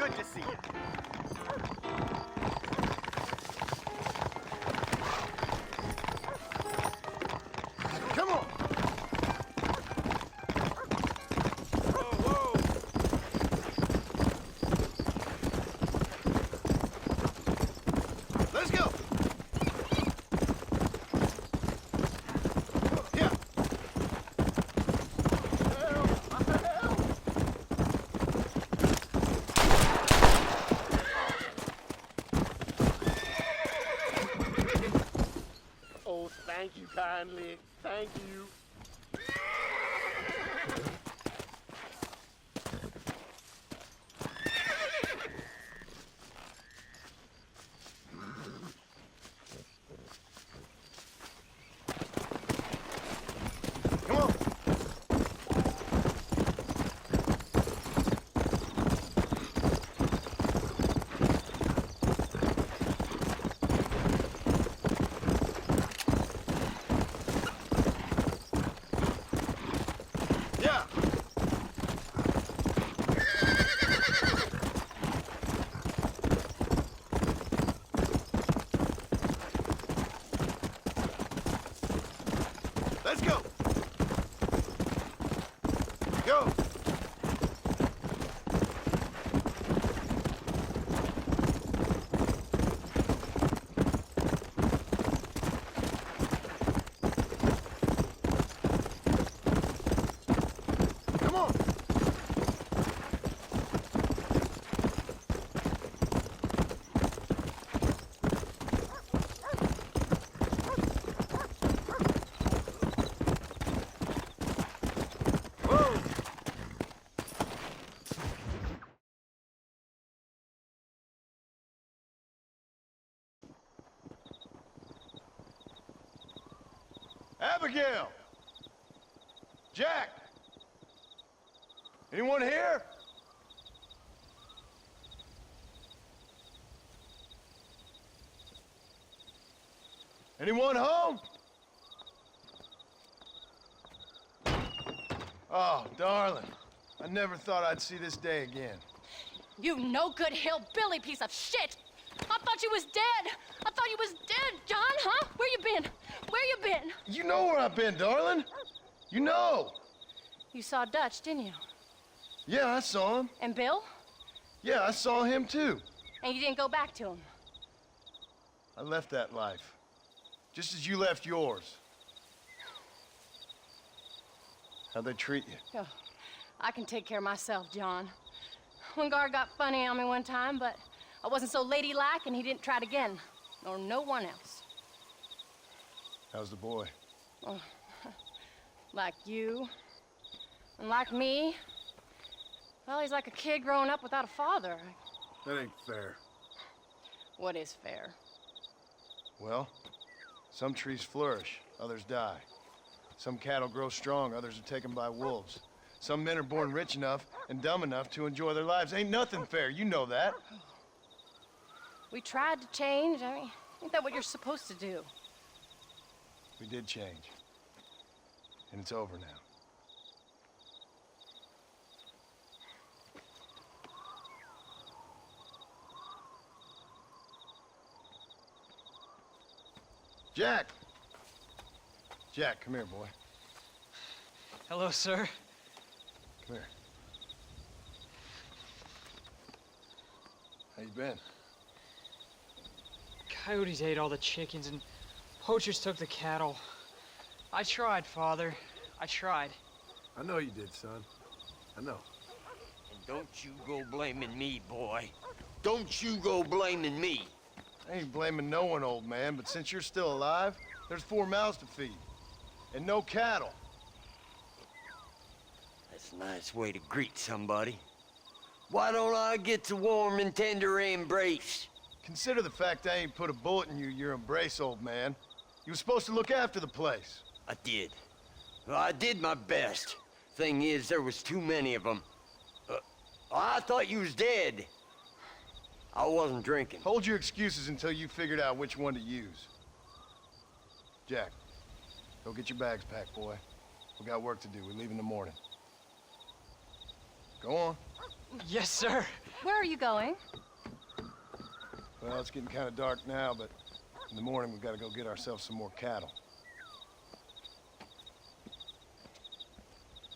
Good to see you. Come on. Let's go. Yeah. Oh, thank you kindly. Thank you. Come on. Yeah. Let's go. Go. Come on. Whoa. Abigail! Jack! Anyone here? Anyone home? Oh, darling. I never thought I'd see this day again. You no good hillbilly piece of shit! I thought you was dead! I thought you was dead, John, huh? Where you been? Where you been? You know where I've been, darling. You know. You saw Dutch, didn't you? Yeah, I saw him. And Bill? Yeah, I saw him too. And you didn't go back to him? I left that life. Just as you left yours. How'd they treat you? Oh, I can take care of myself, John. One guard got funny on me one time, but I wasn't so ladylike and he didn't try it again. Nor no one else. How's the boy? Oh, like you. And like me. Well, he's like a kid growing up without a father. That ain't fair. What is fair? Well, some trees flourish, others die. Some cattle grow strong, others are taken by wolves. Some men are born rich enough and dumb enough to enjoy their lives. Ain't nothing fair, you know that. We tried to change. I mean, ain't that what you're supposed to do? We did change. And it's over now. Jack! Jack, come here, boy. Hello, sir. Come here. How you been? Coyotes ate all the chickens and poachers took the cattle. I tried, Father. I tried. I know you did, son. I know. And don't you go blaming me, boy. Don't you go blaming me. I ain't blaming no one, old man, but since you're still alive, there's 4 mouths to feed. And no cattle. That's a nice way to greet somebody. Why don't I get a warm and tender embrace? Consider the fact I ain't put a bullet in your embrace, old man. You were supposed to look after the place. I did. Well, I did my best. Thing is, there was too many of them. I thought you was dead. I wasn't drinking. Hold your excuses until you figured out which one to use. Jack, go get your bags packed, boy. We got work to do. We leave in the morning. Go on. Yes, sir. Where are you going? Well, it's getting kind of dark now, but in the morning we've got to go get ourselves some more cattle.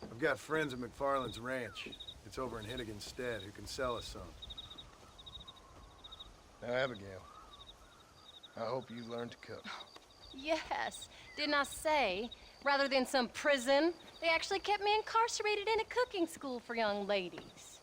I've got friends at McFarland's ranch. It's over in Hennigan's stead who can sell us some. Now, Abigail, I hope you learn to cook. Yes. Didn't I say, rather than some prison, they actually kept me incarcerated in a cooking school for young ladies.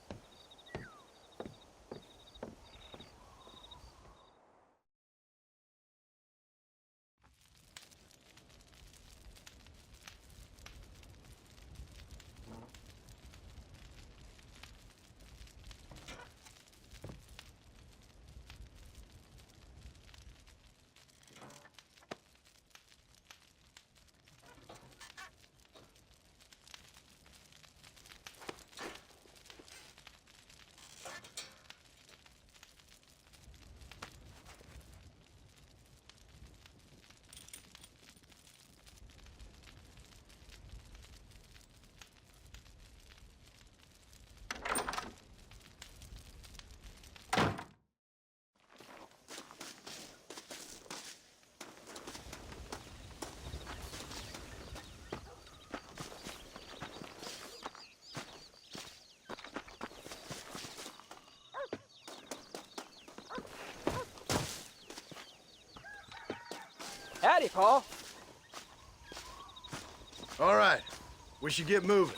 Howdy, Paul. All right, we should get moving.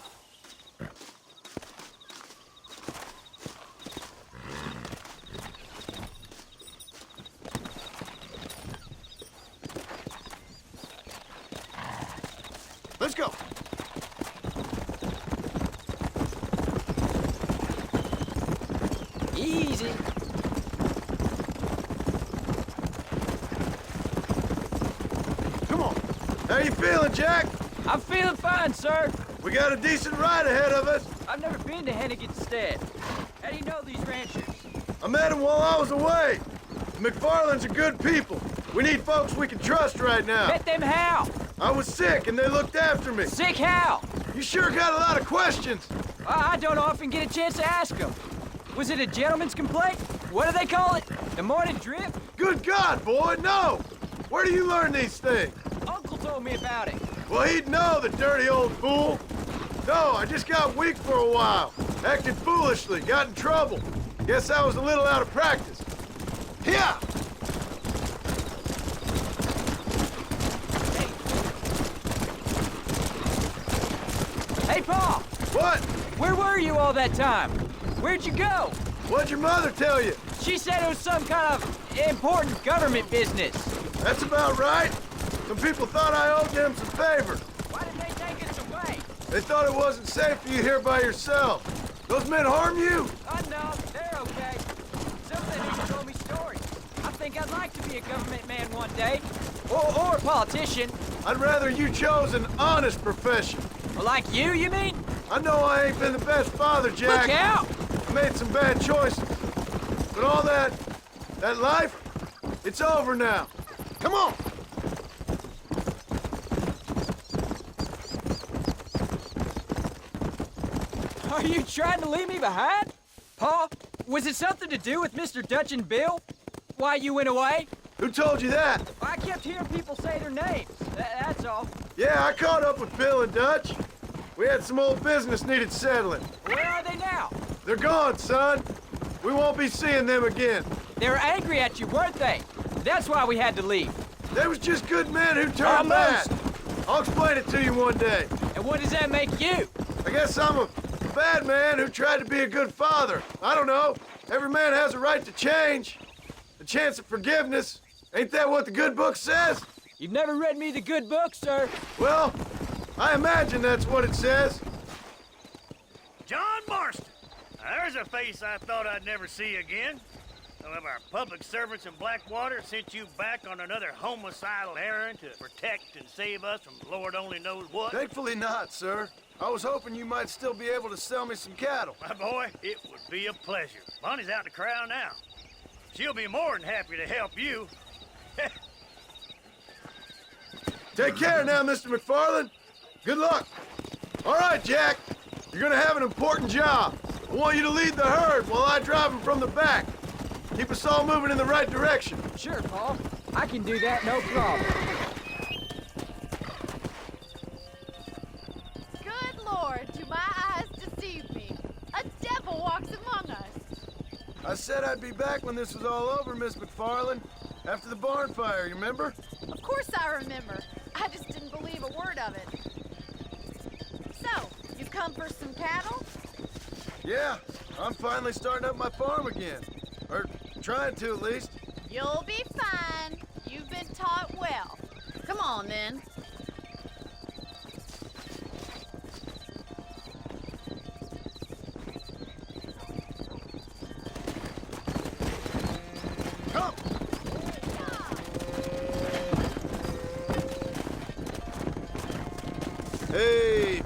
Let's go. Easy. Come on. How you feeling, Jack? I'm feeling fine, sir. We got a decent ride ahead of us. I've never been to Hennigan's stead. How do you know these ranchers? I met them while I was away. The McFarlands are good people. We need folks we can trust right now. Met them how? I was sick and they looked after me. Sick how? You sure got a lot of questions. I don't often get a chance to ask them. Was it a gentleman's complaint? What do they call it? The morning drip? Good God, boy, no! Where do you learn these things? Uncle told me about it. Well, he'd know, the dirty old fool. No, I just got weak for a while. Acted foolishly, got in trouble. Guess I was a little out of practice. Here! Hey, Paul! What? Where were you all that time? Where'd you go? What'd your mother tell you? She said it was some kind of important government business. That's about right. Some people thought I owed them some favor. Why did they take us away? They thought it wasn't safe for you here by yourself. Those men harm you? Oh, no, they're okay. Some of them even told me stories. I think I'd like to be a government man one day. Or a politician. I'd rather you chose an honest profession. Well, like you mean? I know I ain't been the best father, Jack. Look out! I made some bad choices. But all that life, it's over now. Come on! Are you trying to leave me behind? Paul, was it something to do with Mr. Dutch and Bill? Why you went away? Who told you that? I kept hearing people say their names. That's all. Yeah, I caught up with Bill and Dutch. We had some old business needed settling. Where are they now? They're gone, son. We won't be seeing them again. They were angry at you, weren't they? That's why we had to leave. They was just good men who turned bad. I'll explain it to you one day. And what does that make you? I guess I'm a bad man who tried to be a good father. I don't know. Every man has a right to change. A chance at forgiveness. Ain't that what the good book says? You've never read me the good book, sir. Well, I imagine that's what it says. John Marston. Now, there's a face I thought I'd never see again. Some of our public servants in Blackwater sent you back on another homicidal errand to protect and save us from Lord only knows what. Thankfully not, sir. I was hoping you might still be able to sell me some cattle. My boy, it would be a pleasure. Bonnie's out in the crowd now. She'll be more than happy to help you. Take care now, Mr. McFarland. Good luck. All right, Jack. You're gonna have an important job. I want you to lead the herd while I drive them from the back. Keep us all moving in the right direction. Sure, Paul. I can do that, no problem. Good Lord, do my eyes deceive me? A devil walks among us. I said I'd be back when this was all over, Miss McFarland. After the barn fire, you remember? Of course I remember. I just didn't believe a word of it. So, you've come for some cattle? Yeah, I'm finally starting up my farm again. Or trying to, at least. You'll be fine. You've been taught well. Come on, then. Come! Hey!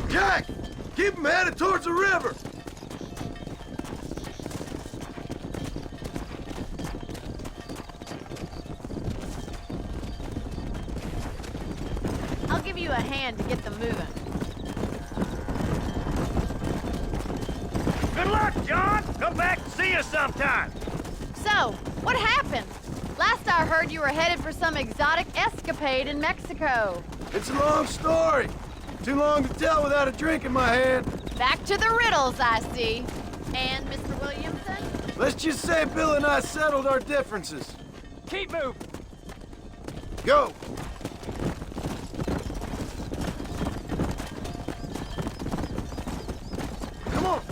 Jack! Keep them headed towards the river! I'll give you a hand to get them moving. Good luck, John. Come back and see us sometime. So, what happened? Last I heard you were headed for some exotic escapade in Mexico. It's a long story. Too long to tell without a drink in my hand. Back to the riddles, I see. And Mr. Williamson? Let's just say Bill and I settled our differences. Keep moving. Go! Come on!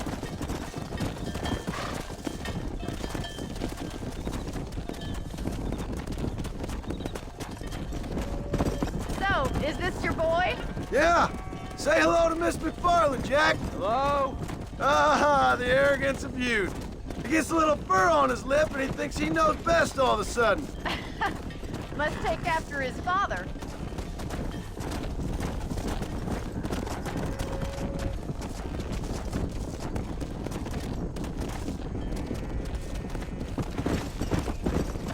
So, is this your boy? Yeah! Say hello to Miss McFarland, Jack! Hello? Ah, the arrogance of youth. He gets a little fur on his lip and he thinks he knows best all of a sudden. Must take after his father.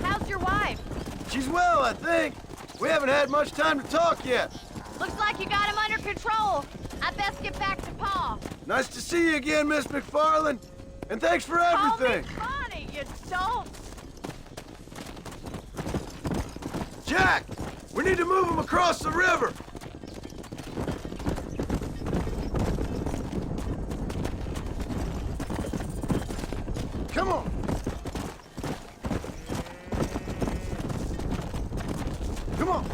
How's your wife? She's well, I think. We haven't had much time to talk yet. Looks like you got him under control. I best get back to Pa. Nice to see you again, Miss McFarland. And thanks for Call me everything. Connie, you don't. Jack, we need to move him across the river. Come on. Come on.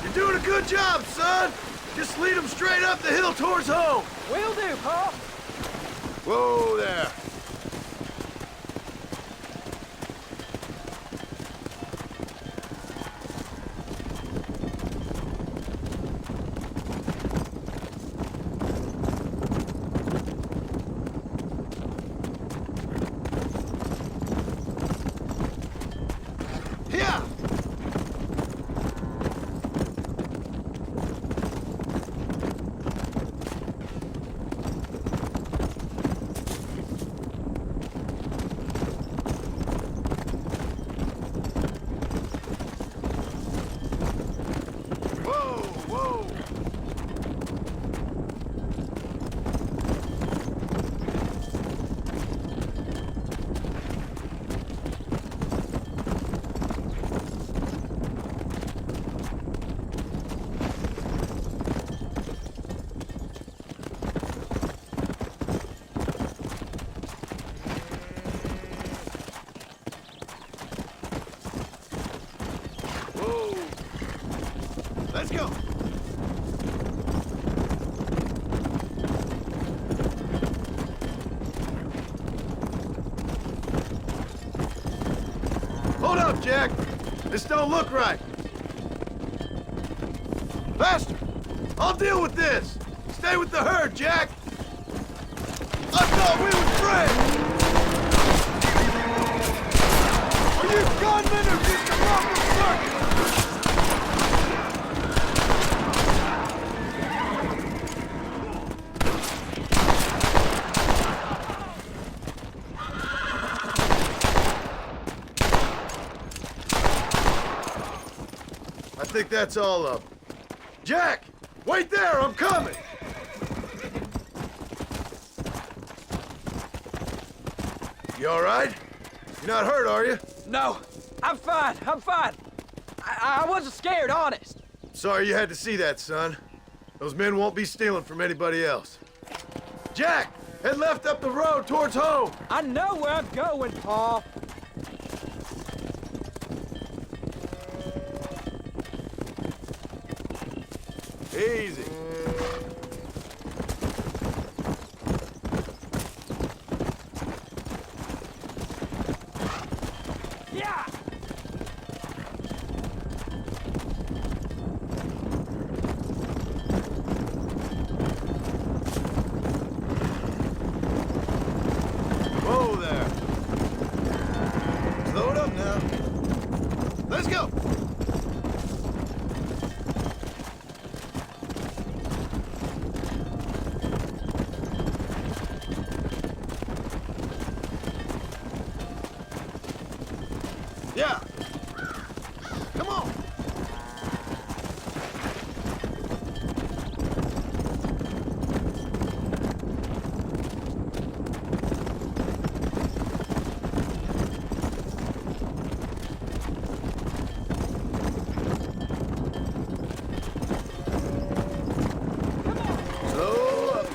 You're doing a good job, son. Just lead them straight up the hill towards home. Will do, Paul. Whoa there. Here. Whoa, whoa. Whoa. Let's go. Hold up, Jack. This don't look right. Faster. I'll deal with this. Stay with the herd, Jack. I thought we were friends. Are you gunmen or just a lumber circus? think that's all of them. Jack! Wait there, I'm coming! You all right? You're not hurt, are you? No, I'm fine. I'm fine. I wasn't scared, honest. Sorry you had to see that, son. Those men won't be stealing from anybody else. Jack! Head left up the road towards home! I know where I'm going, Paul. Easy. Yeah! Whoa there. Slow it up now. Let's go! Yeah. Come on. Slow up.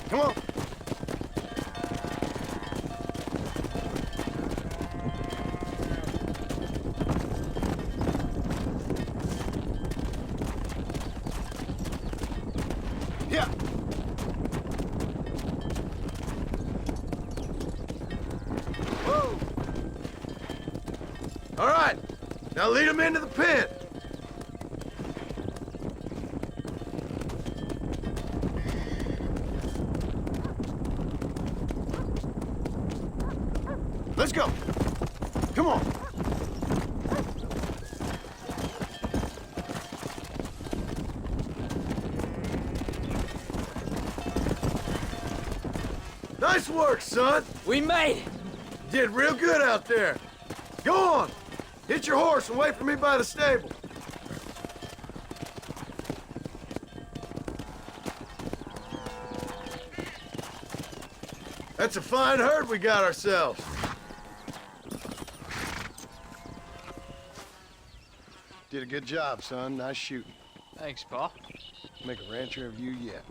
Come on. Yeah. Whoa. All right. Now lead them into the pen. Let's go. Come on. Nice work, son. We made it. Did real good out there. Go on. Hit your horse and wait for me by the stable. That's a fine herd we got ourselves. Did a good job, son. Nice shooting. Thanks, Paul. Make a rancher of you yet.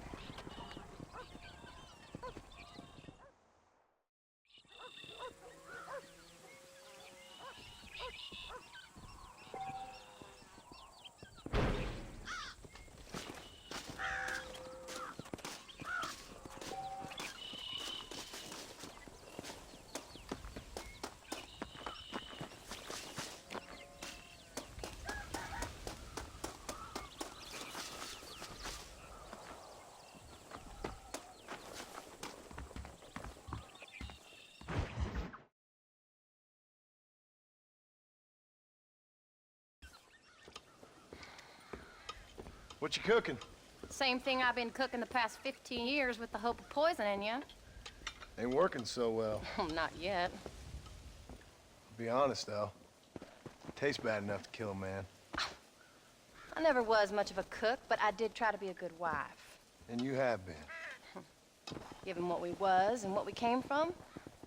What you cooking? Same thing I've been cooking the past 15 years with the hope of poisoning you. Ain't working so well. Not yet. Be honest, though. Tastes bad enough to kill a man. I never was much of a cook, but I did try to be a good wife. And you have been. Given what we was and what we came from,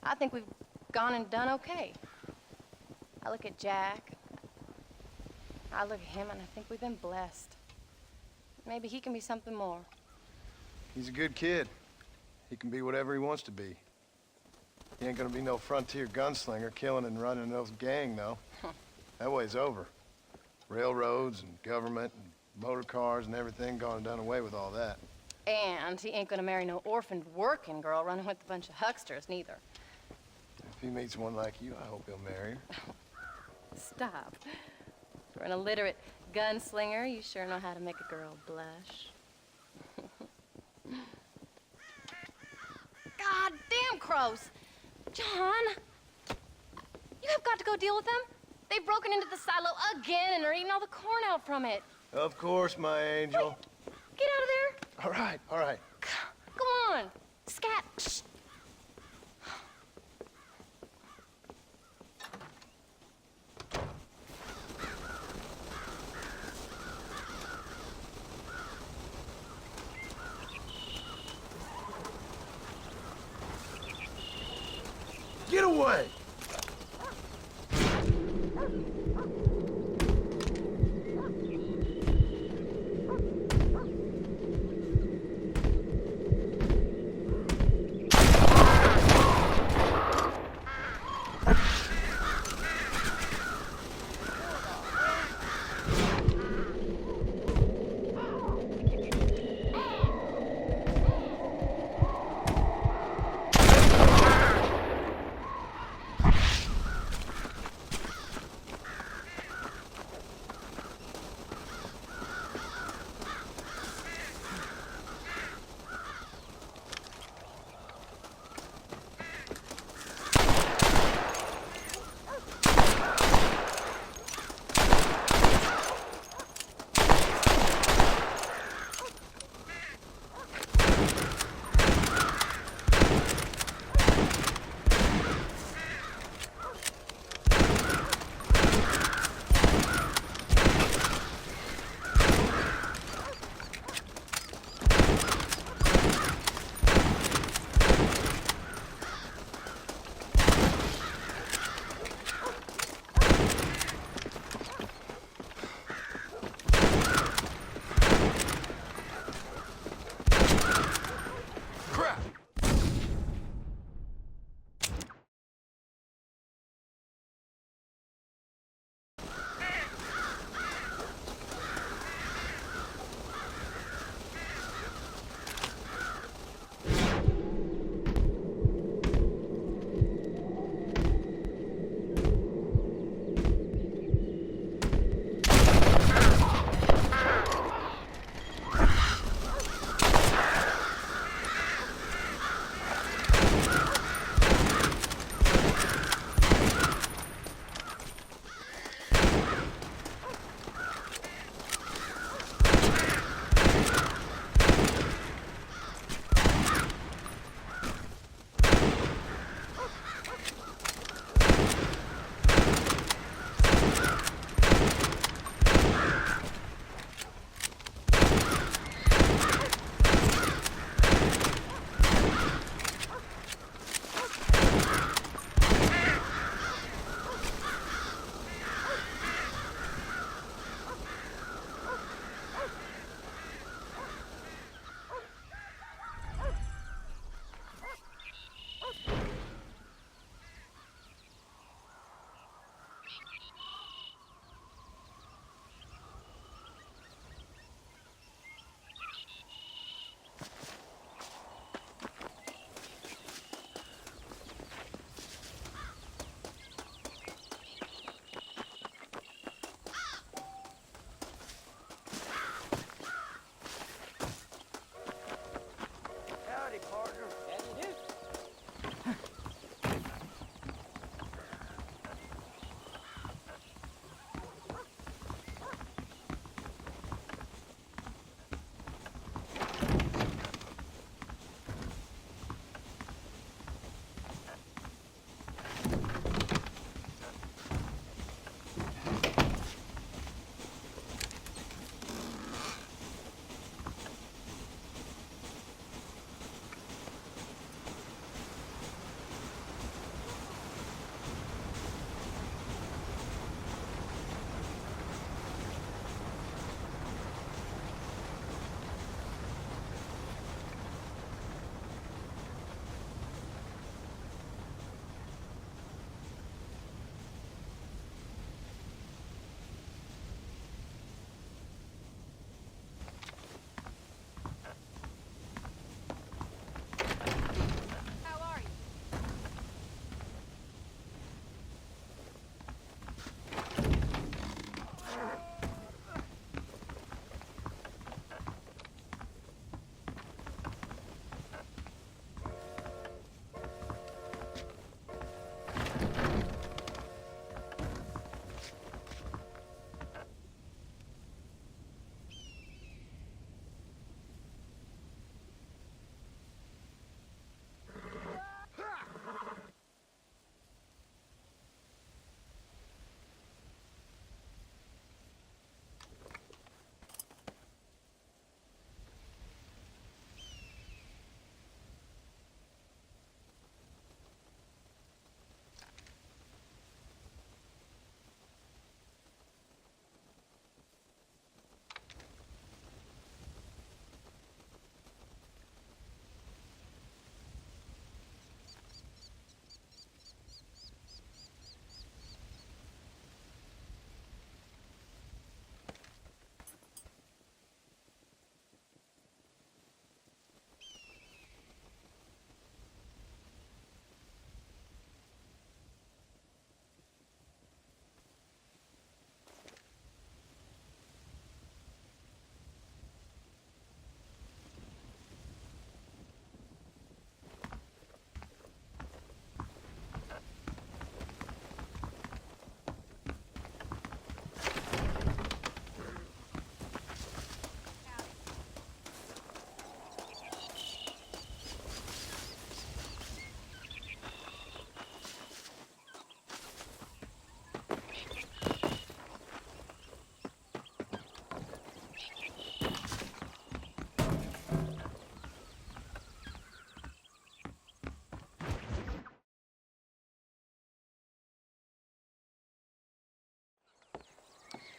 I think we've gone and done okay. I look at Jack. I look at him, and I think we've been blessed. Maybe he can be something more. He's a good kid. He can be whatever he wants to be. He ain't gonna be no frontier gunslinger killing and running those gang, though. That way's over. Railroads and government and motor cars and everything gone and done away with all that. And he ain't gonna marry no orphaned working girl running with a bunch of hucksters, neither. If he meets one like you, I hope he'll marry her. Stop. For an illiterate gunslinger, you sure know how to make a girl blush. God damn crows! John! You have got to go deal with them. They've broken into the silo again and are eating all the corn out from it. Of course, my angel. Wait, get out of there. All right, all right. Go on. Scat. Shh.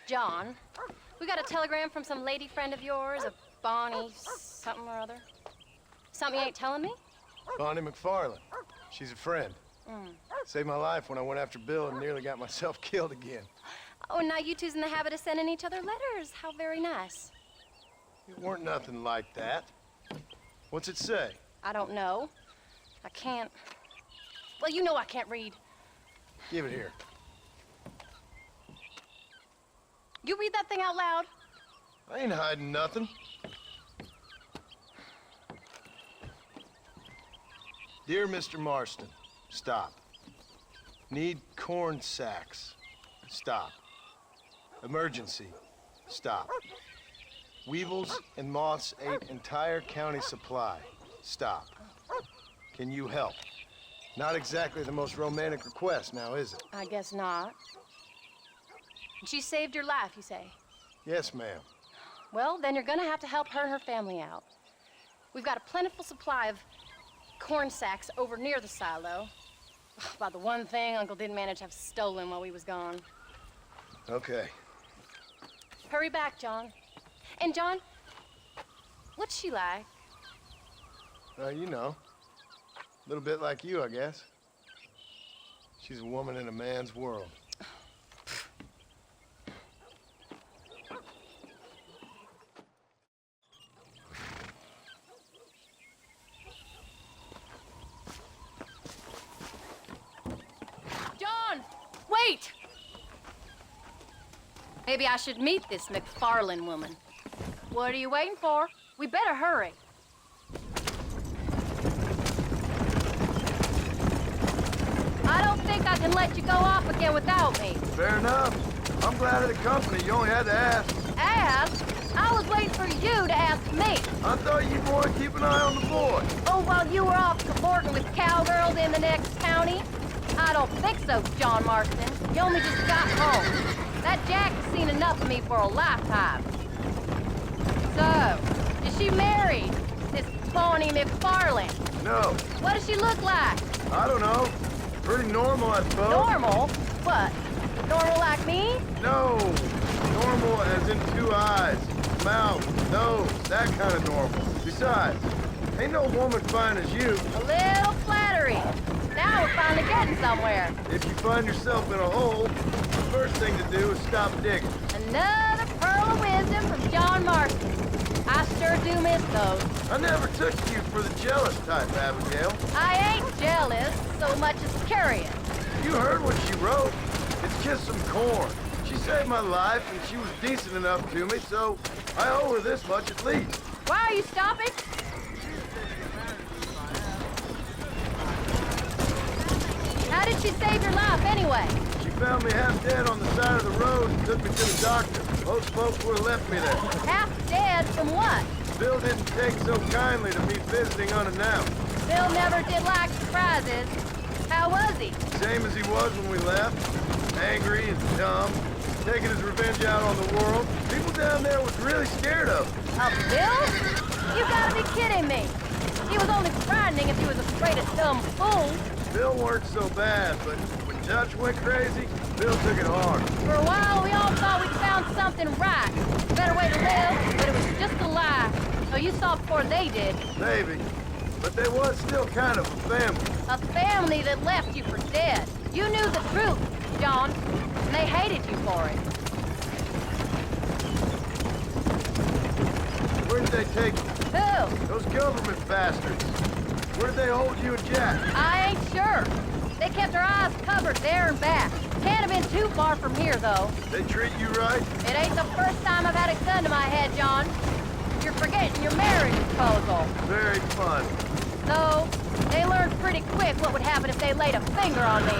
John, we got a telegram from some lady friend of yours, a Bonnie something or other. Something you ain't telling me? Bonnie McFarland. She's a friend. Saved my life when I went after Bill and nearly got myself killed again. Oh, and now you two's in the habit of sending each other letters. How very nice. It weren't nothing like that. What's it say? I don't know. I can't... Well, you know I can't read. Give it here. You read that thing out loud? I ain't hiding nothing. Dear Mr. Marston, stop. Need corn sacks. Stop. Emergency. Stop. Weevils and moths ate entire county supply. Stop. Can you help? Not exactly the most romantic request now, is it? I guess not. She saved your life, you say? Yes, ma'am. Well, then you're gonna have to help her and her family out. We've got a plentiful supply of corn sacks over near the silo. About the one thing Uncle didn't manage to have stolen while we was gone. Okay. Hurry back, John. And John, what's she like? You know. A little bit like you, I guess. She's a woman in a man's world. John, wait! Maybe I should meet this McFarland woman. What are you waiting for? We better hurry. I don't think I can let you go off again without me. Fair enough. I'm glad of the company. You only had to ask. Ask? I was waiting for you to ask me. I thought you'd want to keep an eye on the boy. Oh, while you were off cavorting with cowgirls in the next county? I don't think so, John Marston. You only just got home. That Jack has seen enough of me for a lifetime. So, is she married? This Bonnie McFarland? No, What does she look like? I don't know. Pretty normal, I suppose. Normal? What? Normal like me? No, normal as in 2 eyes, mouth, nose, that kind of normal. Besides, ain't no woman fine as you. A little flattery. Now we're finally getting somewhere. If you find yourself in a hole, the first thing to do is stop digging. Another pearl of wisdom from John Marston. I sure do miss those. I never took you for the jealous type, Abigail. I ain't jealous so much as curious. You heard what she wrote. It's just some corn. She saved my life, and she was decent enough to me, so I owe her this much at least. Why are you stopping? How did she save your life anyway? She found me half dead on the side of the road and took me to the doctor. Most folks would have left me there. Half dead from what? Bill didn't take so kindly to me visiting unannounced. Bill never did like surprises. How was he? Same as he was when we left. Angry and dumb. Taking his revenge out on the world. People down there was really scared of him. Of Bill? You gotta be kidding me. He was only frightening if he was afraid of dumb fools. Bill weren't so bad, but when Dutch went crazy, Bill took it hard. For a while, we all thought we'd found something right. A better way to live, but it was just a lie. So you saw before they did. Maybe. But they was still kind of a family. A family that left you for dead. You knew the truth, John, and they hated you for it. Where did they take you? Who? Those government bastards. Where did they hold you and Jack? I ain't sure. They kept our eyes covered there and back. Can't have been too far from here, though. They treat you right? It ain't the first time I've had a gun to my head, John. You're forgetting your marriage proposal. Very fun. So, they learned pretty quick what would happen if they laid a finger on me.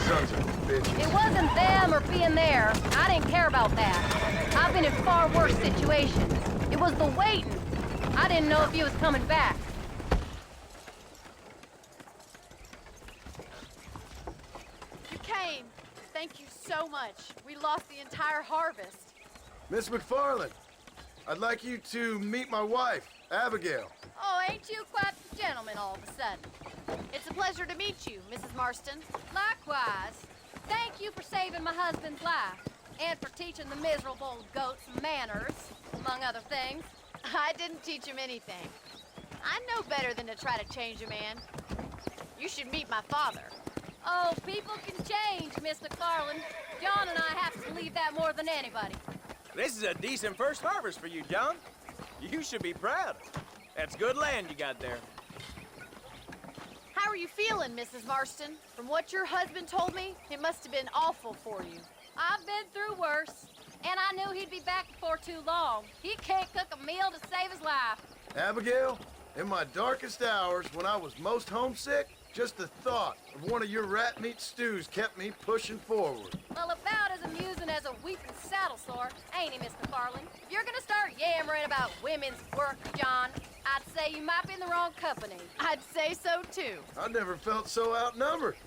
Sons of bitches. It wasn't them or being there. I didn't care about that. I've been in far worse situations. It was the waiting. I didn't know if you was coming back. You came. Thank you so much. We lost the entire harvest. Miss McFarland, I'd like you to meet my wife, Abigail. Oh, ain't you quite the gentleman all of a sudden? It's a pleasure to meet you, Mrs. Marston. Likewise. Thank you for saving my husband's life. And for teaching the miserable goats manners, among other things. I didn't teach him anything. I know better than to try to change a man. You should meet my father. Oh, people can change, Mr. Carlin. John and I have to believe that more than anybody. This is a decent first harvest for you, John. You should be proud. That's good land you got there. How are you feeling, Mrs. Marston? From what your husband told me, it must have been awful for you. I've been through worse, and I knew he'd be back before too long. He can't cook a meal to save his life. Abigail, in my darkest hours, when I was most homesick, just the thought of one of your rat meat stews kept me pushing forward. Well, about as amusing as a weeping saddle sore, ain't he, Mr. Carlin? If you're gonna start yammering about women's work, John, I'd say you might be in the wrong company. I'd say so, too. I never felt so outnumbered.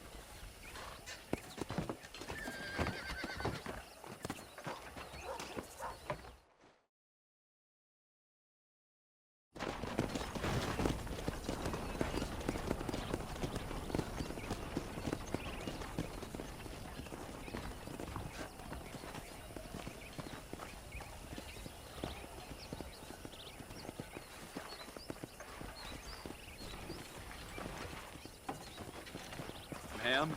Ma'am?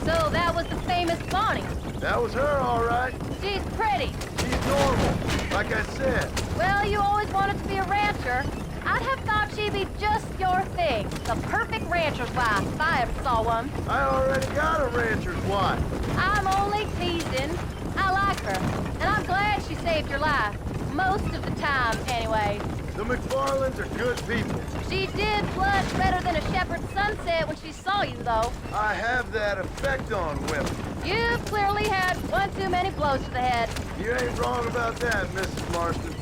So that was the famous Bonnie. That was her, all right. She's pretty. She's normal, like I said. Well, you always wanted to be a rancher. I'd have thought she'd be just your thing. The perfect rancher's wife, if I ever saw one. I already got a rancher's wife. I'm only teasing. I like her, and I'm glad she saved your life. Most of the time, anyway. The McFarlands are good people. She did blush better than a shepherd's sunset when she saw you, though. I have that effect on women. You've clearly had one too many blows to the head. You ain't wrong about that, Mrs. Marston.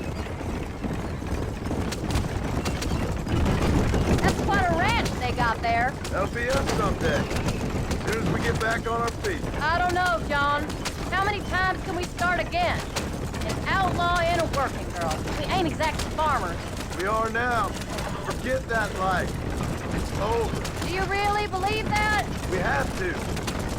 That's quite a ranch they got there. That'll be us someday. As soon as we get back on our feet. I don't know, John. How many times can we start again? An outlaw and a working girl. We ain't exactly farmers. We are now. Forget that life. It's over. Do you really believe that? We have to.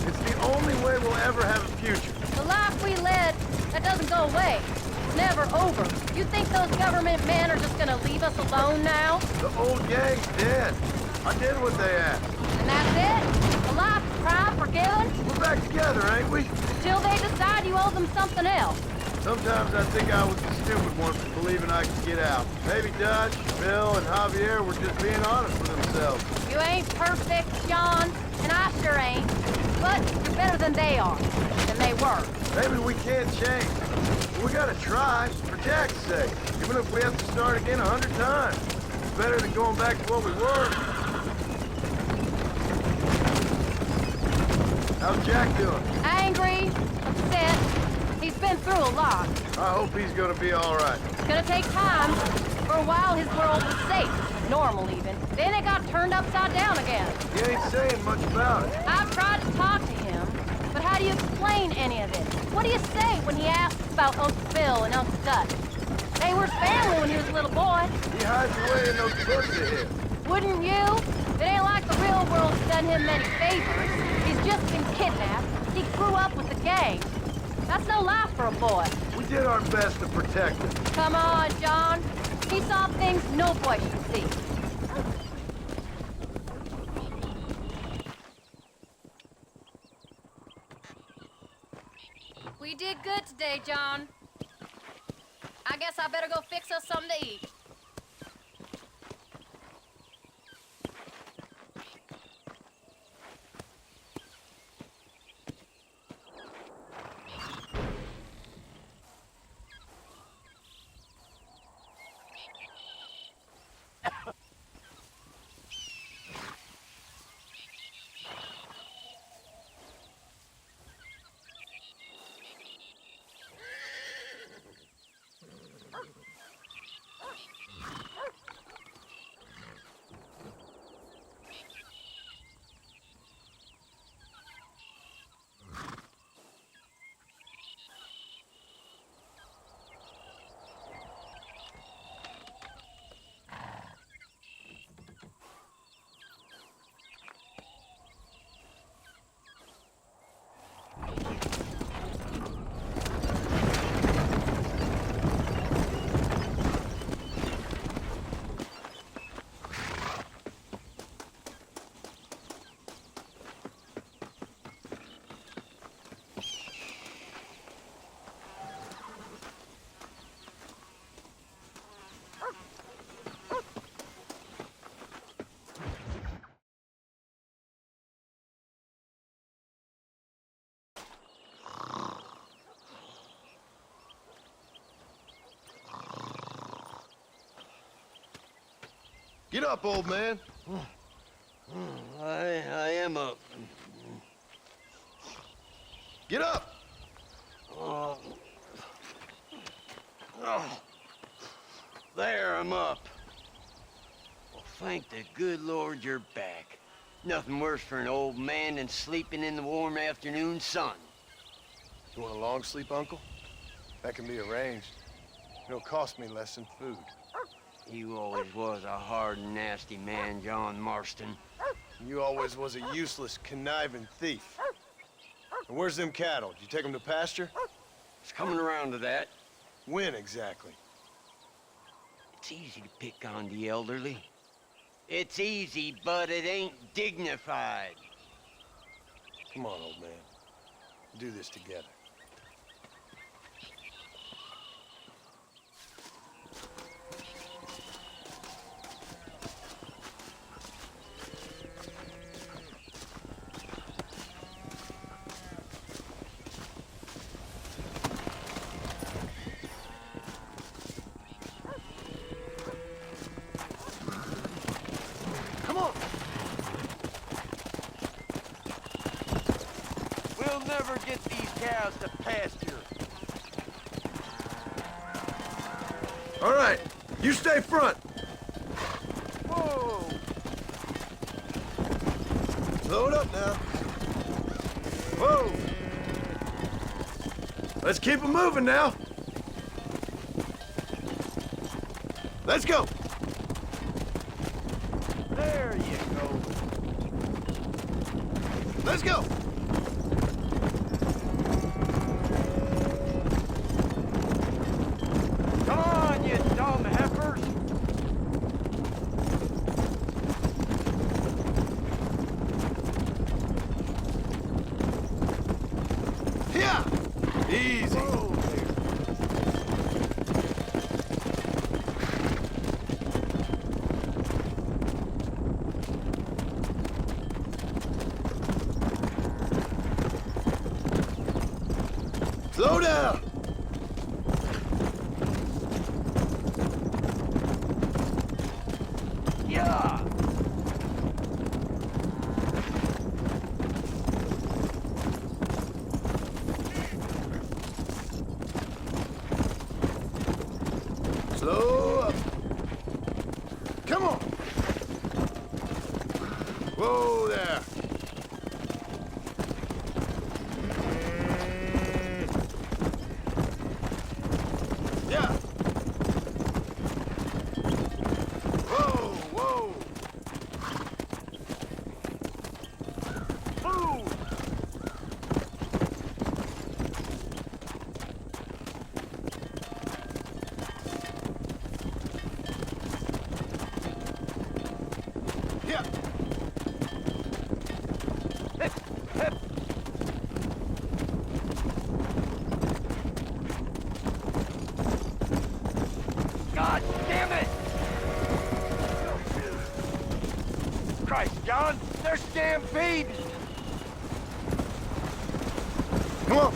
It's the only way we'll ever have a future. The life we led, that doesn't go away. It's never over. You think those government men are just gonna leave us alone now? The old gang's dead. I did what they asked. And that's it? A life of crime forgiven? We're back together, ain't we? Till they decide you owe them something else. Sometimes I think I was the stupid one for believing I could get out. Maybe Dutch, Bill, and Javier were just being honest with themselves. You ain't perfect, John, and I sure ain't. But you're better than they are, than they were. Maybe we can't change. But we gotta try, for Jack's sake. Even if we have to start again 100 times. It's better than going back to what we were. How's Jack doing? Angry, upset. He's been through a lot. I hope he's gonna be all right. It's gonna take time. For a while, his world was safe. Normal, even. Then it got turned upside down again. He ain't saying much about it. I've tried to talk to him, but how do you explain any of it? What do you say when he asks about Uncle Bill and Uncle Dutch? They were family when he was a little boy. He hides away in those books of his. Wouldn't you? It ain't like the real world's done him many favors. He's just been kidnapped. He grew up with the gang. That's no life for a boy. We did our best to protect him. Come on, John. He saw things no boy should see. We did good today, John. I guess I better go fix us something to eat. Get up, old man. I am up. Get up! Oh. Oh. There, I'm up. Well, thank the good Lord you're back. Nothing worse for an old man than sleeping in the warm afternoon sun. You want a long sleep, Uncle? That can be arranged. It'll cost me less than food. You always was a hard and nasty man, John Marston. You always was a useless, conniving thief. And where's them cattle? Did you take them to pasture? It's coming around to that. When exactly? It's easy to pick on the elderly. It's easy, but it ain't dignified. Come on, old man. We'll do this together. Come on! We'll never get these cows to pasture. All right, you stay front. Whoa! Slow it up now. Whoa! Let's keep them moving now. Let's go. There you go. Let's go. Come on, you dumb heifers! Yeah. Easy. Whoa there. Slow down. Yeah! Slow up. Come on. Whoa there. Yeah. Whoa, whoa. Move! Yeah. Hip, hip. God damn it! Christ, John, they're stampeding! Come on.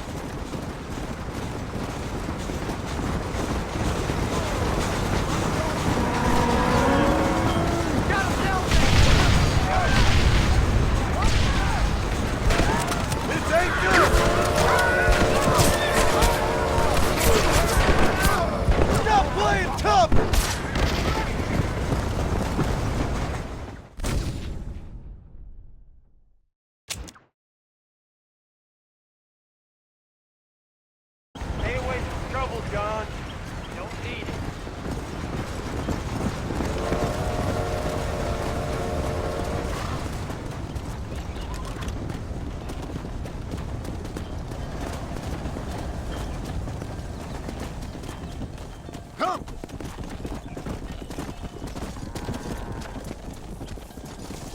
Got him down! This ain't good. Stop playing tough. Stay away from trouble, John. You don't need it. Come.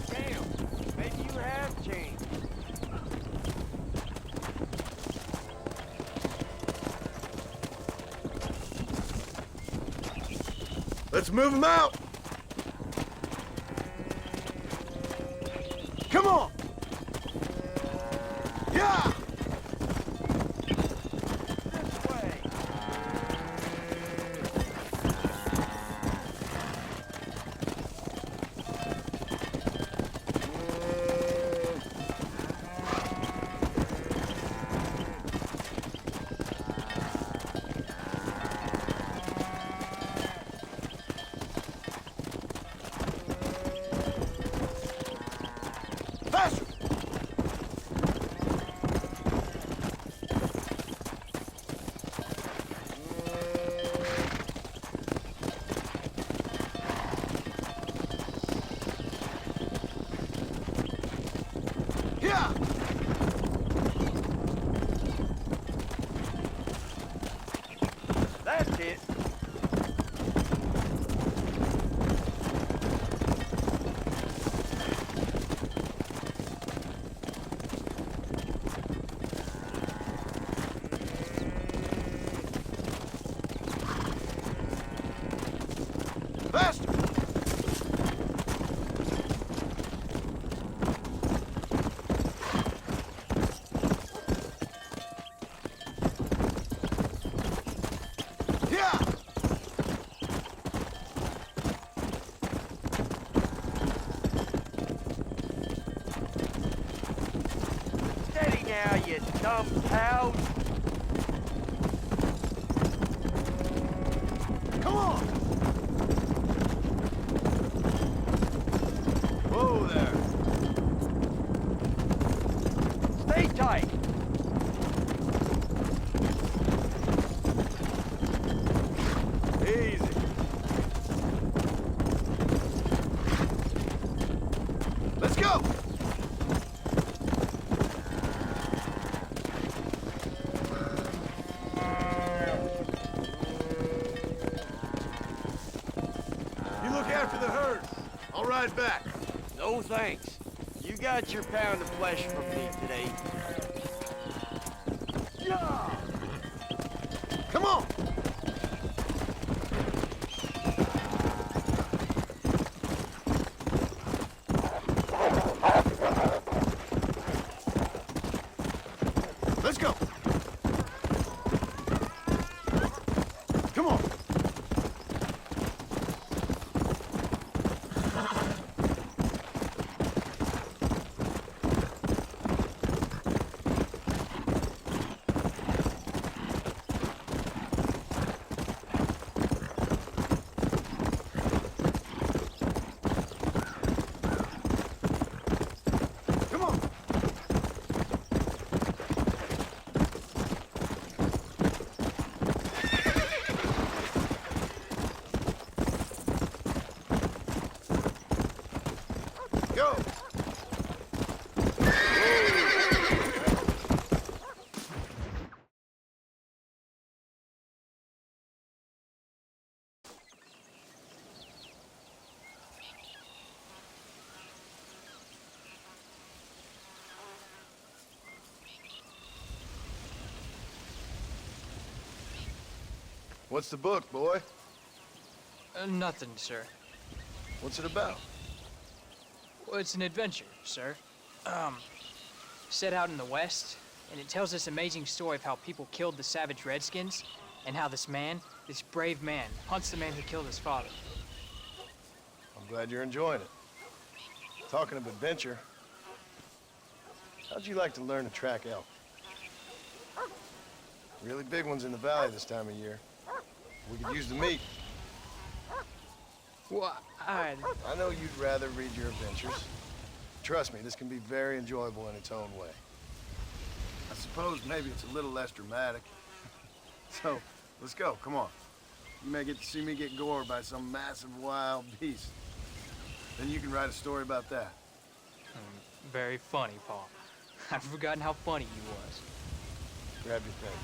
Damn, maybe you have changed. Let's move them out. Come on. Yeah. This way. That's it. Faster! Yeah! Steady now, you dumb cows. Come on! Whoa there! Stay tight. Easy. Let's go! You look after the herd. I'll ride back. No thanks. You got your pound of flesh from me today. Yeah! Come on! Let's go! Come on! Come on! Go! What's the book, boy? Nothing, sir. What's it about? Well, it's an adventure, sir. Set out in the West, and it tells this amazing story of how people killed the savage Redskins, and how this man, this brave man, hunts the man who killed his father. I'm glad you're enjoying it. Talking of adventure, how'd you like to learn to track elk? Really big ones in the valley this time of year. We could use the meat. Well, I know you'd rather read your adventures. Trust me, this can be very enjoyable in its own way. I suppose maybe it's a little less dramatic. So, let's go, come on. You may get to see me get gored by some massive wild beast. Then you can write a story about that. very funny, Paul. I've forgotten how funny you was. Grab your things.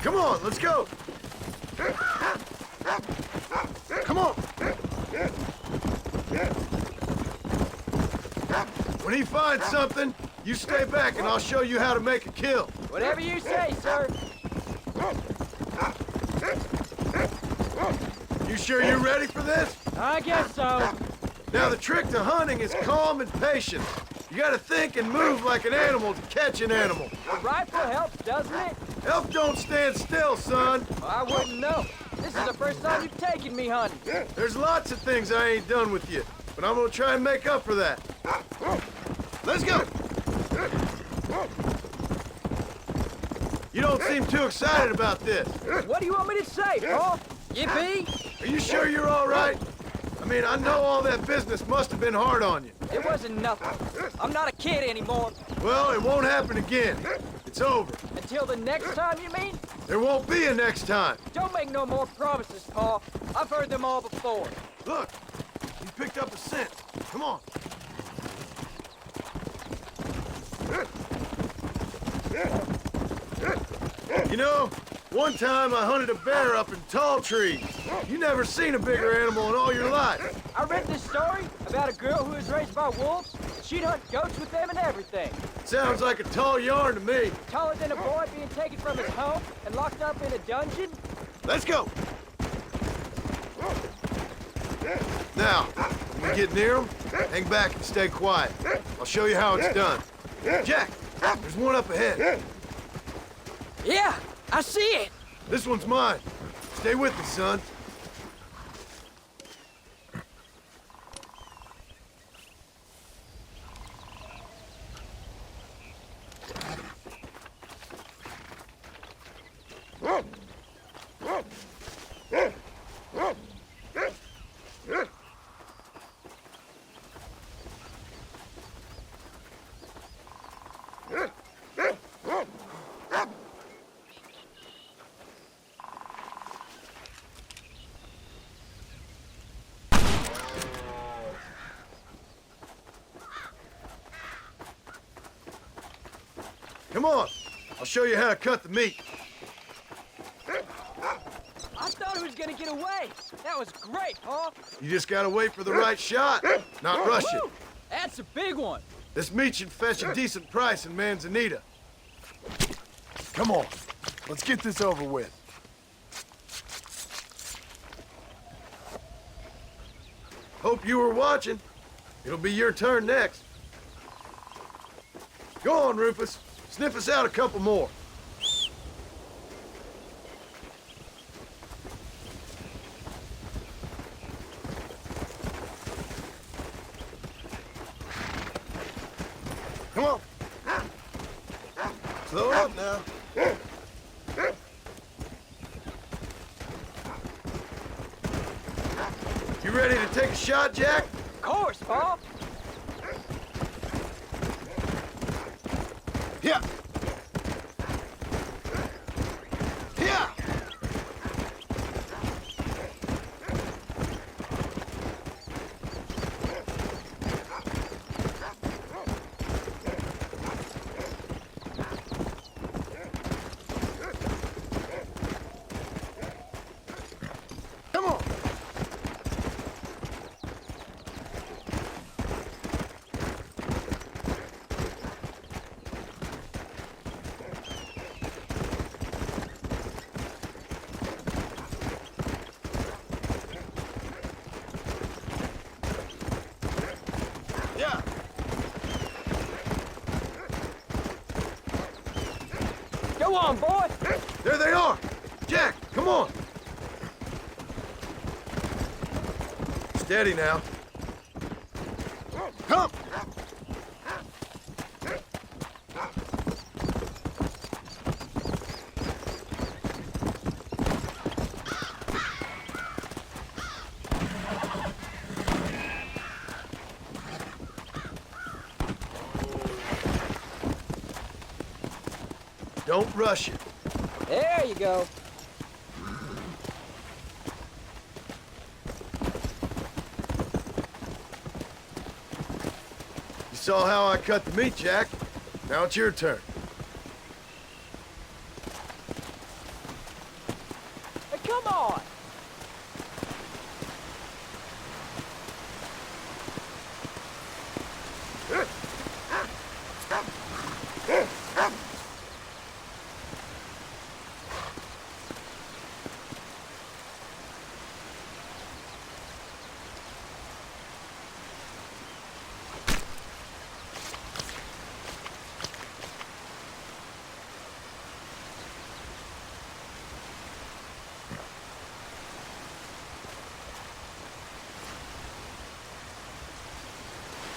Come on, let's go! Come on! When he finds something, you stay back and I'll show you how to make a kill. Whatever you say, sir. You sure you're ready for this? I guess so. Now, the trick to hunting is calm and patience. You gotta think and move like an animal to catch an animal. A rifle helps, doesn't it? Elk don't stand still, son. I wouldn't know. This is the first time you've taken me hunting. There's lots of things I ain't done with you, but I'm gonna try and make up for that. Let's go! You don't seem too excited about this. What do you want me to say, Paul? Yippee? Are you sure you're all right? I mean, I know all that business must have been hard on you. It wasn't nothing. I'm not a kid anymore. Well, it won't happen again. It's over. Until the next time, you mean? There won't be a next time. Don't make no more promises, Paul. I've heard them all before. Look, you picked up a scent. Come on. You know, one time I hunted a bear up in tall trees. You never seen a bigger animal in all your life. I read this story about a girl who was raised by wolves. She'd hunt goats with them and everything. Sounds like a tall yarn to me. Taller than a boy being taken from his home and locked up in a dungeon. Let's go. Now, when we get near them, hang back and stay quiet. I'll show you how it's done. Jack, there's one up ahead. Yeah, I see it. This one's mine. Stay with me, son. Come on. I'll show you how to cut the meat. I thought he was gonna get away. That was great, Paul. You just gotta wait for the right shot, not rush it. Woo! That's a big one. This meat should fetch a decent price in Manzanita. Come on. Let's get this over with. Hope you were watching. It'll be your turn next. Go on, Rufus. Sniff us out a couple more. Come on. Slow up now. You ready to take a shot, Jack? Of course, Paul. Yeah. Yeah. Come on. Yeah. Go on, boy. There they are. Jack, come on. Steady now. Come. Don't rush it. There you go. You saw how I cut the meat, Jack. Now it's your turn. Hey, come on.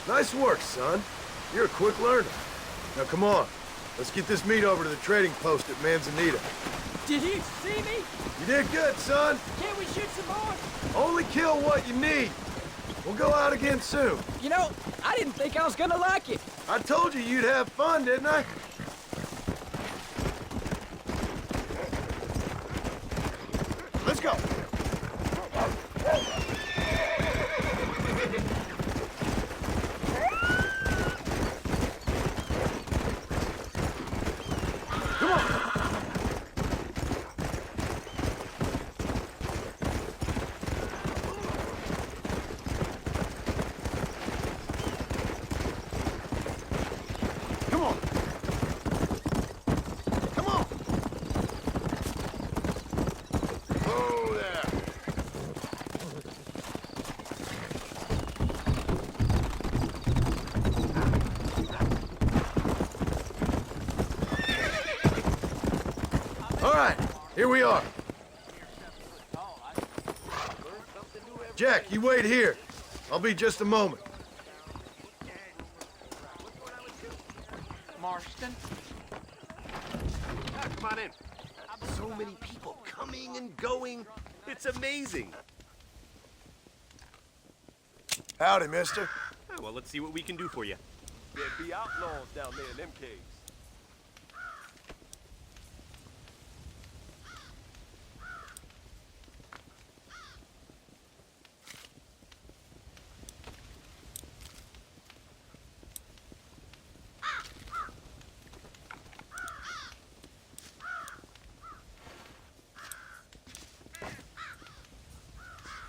Nice work, son. You're a quick learner. Now come on. Let's get this meat over to the trading post at Manzanita. Did you see me? You did good, son. Can't we shoot some more? Only kill what you need. We'll go out again soon. You know, I didn't think I was gonna like it. I told you you'd have fun, didn't I? Let's go. Come on. Come on. Come on. Oh, there. All right, here we are. Jack, you wait here. I'll be just a moment. Marston? Come on in. So many people coming and going. It's amazing. Howdy, mister. Oh, well, let's see what we can do for you. There'd be outlaws down there in them caves.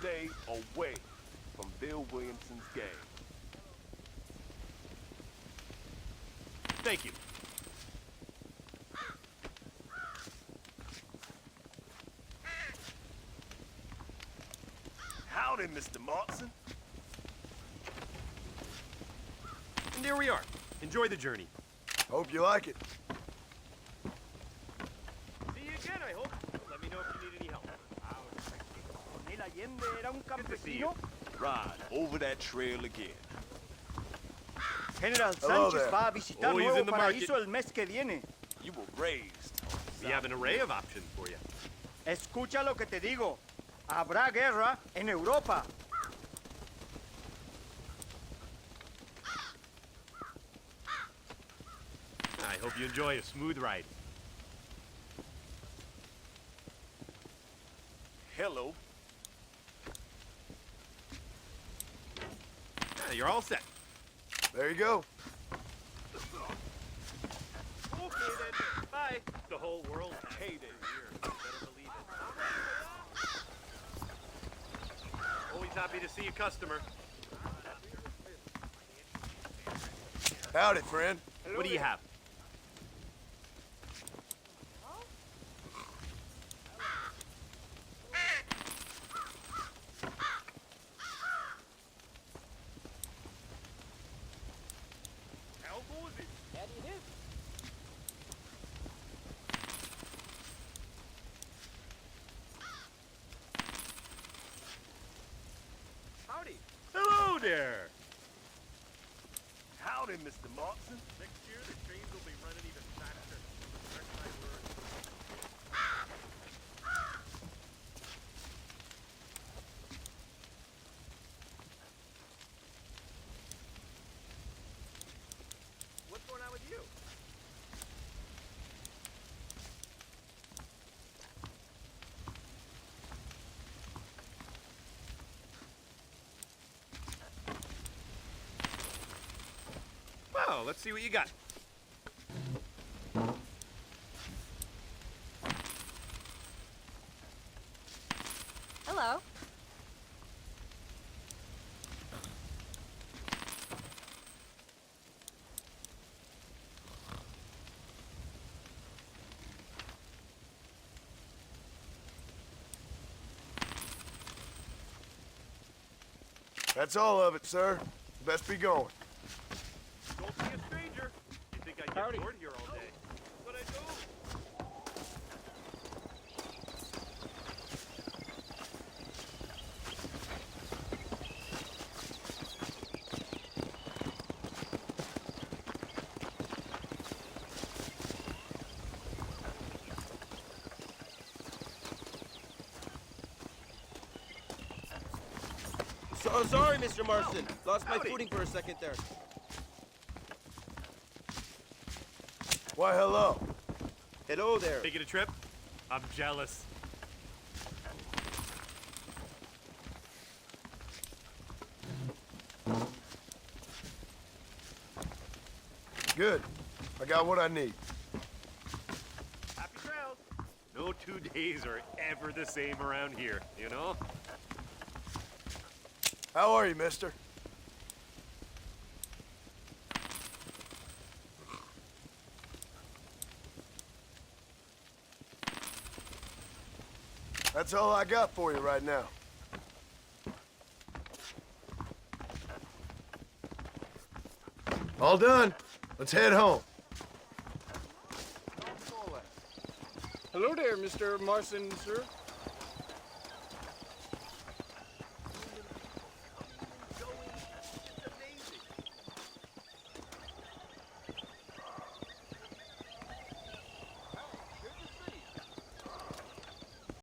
Stay away from Bill Williamson's gang. Thank you. Howdy, Mr. Martin. And there we are. Enjoy the journey. Hope you like it. See you again, I hope. Let me know if you need any help. Good to see you. Ride over that trail again. General Hello Sánchez there. va a visitar Always Nuevo in the market. Paraíso el mes que viene. You were raised. We have an array of options for you. Escucha lo que te digo. Habrá guerra en Europa. I hope you enjoy a smooth ride. Hello. You're all set. There you go. Okay then. Bye. The whole world's payday here. Better believe it. Always happy to see a customer. Howdy, friend. What do you have? Howdy. Hello there. Howdy, Mr. Martin. Next year the trains will be running even faster. Mark my words. What's going on with you? Well, let's see what you got. Hello. That's all of it, sir. Best be going. Don't be a stranger. You think I'd get bored here all day? But I do. Sorry, Mr. Marston. Lost my footing for a second there. Why, hello. Hello there. Taking a trip? I'm jealous. Good. I got what I need. Happy trails. No 2 days are ever the same around here, you know? How are you, mister? That's all I got for you right now. All done. Let's head home. Hello there, Mr. Marston, sir.